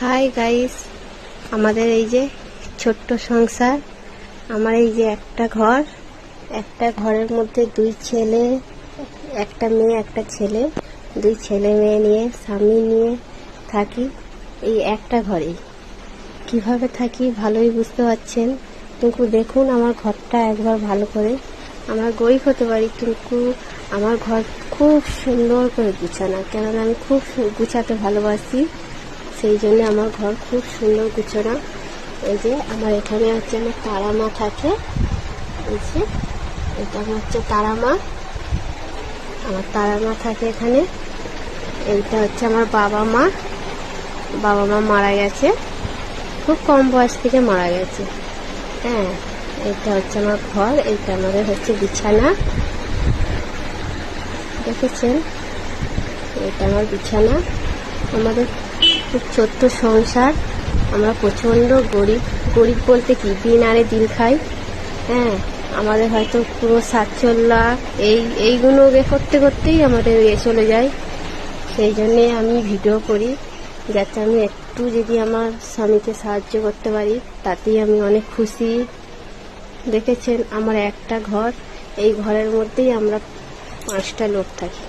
Hi guys, আমাদের এই যে ছোট্ট সংসার। আমার এই যে একটা ঘরের মধ্যে দুই ছেলে, একটা মেয়ে একটা ছেলে, দুই ছেলে মেয়ে নিয়ে স্বামী নিয়ে থাকি এই একটা ঘরেই। কিভাবে থাকি ভালোই বুঝতে পারছেন, কিন্তু দেখুন আমার ঘরটা একবার ভালো করে। আমার গরিব হতে পারি, কিন্তু আমার ঘর খুব সুন্দর করে গুছানো, কেননা আমি খুব গুছাতে ভালোবাসি। সেই জন্য আমার ঘর খুব সুন্দর গুছানো। এই যে আমার এখানে হচ্ছে আমার তারা মা থাকে, এই যে এটা আমার হচ্ছে তারা মা, আমার তারা মা থাকে এখানে। এইটা হচ্ছে আমার বাবা মা মারা গেছে, খুব কম বয়স থেকে মারা গেছে। হ্যাঁ, এটা হচ্ছে আমার ঘর, এইটা আমাদের হচ্ছে বিছানা, দেখেছেন? এটা আমার বিছানা। আমাদের খুব ছোট্ট সংসার, আমরা প্রচণ্ড গরিব বলতে কি, দিন আনে দিন খাই। হ্যাঁ, আমাদের হয়তো পুরো সাতচল্লা এইগুলো করতে করতেই আমাদের চলে যায়। সেই জন্যে আমি ভিডিও করি, যাতে আমি একটু যদি আমার স্বামীকে সাহায্য করতে পারি, তাতেই আমি অনেক খুশি। দেখেছেন আমার একটা ঘর, এই ঘরের মধ্যেই আমরা 5টা লোক থাকি।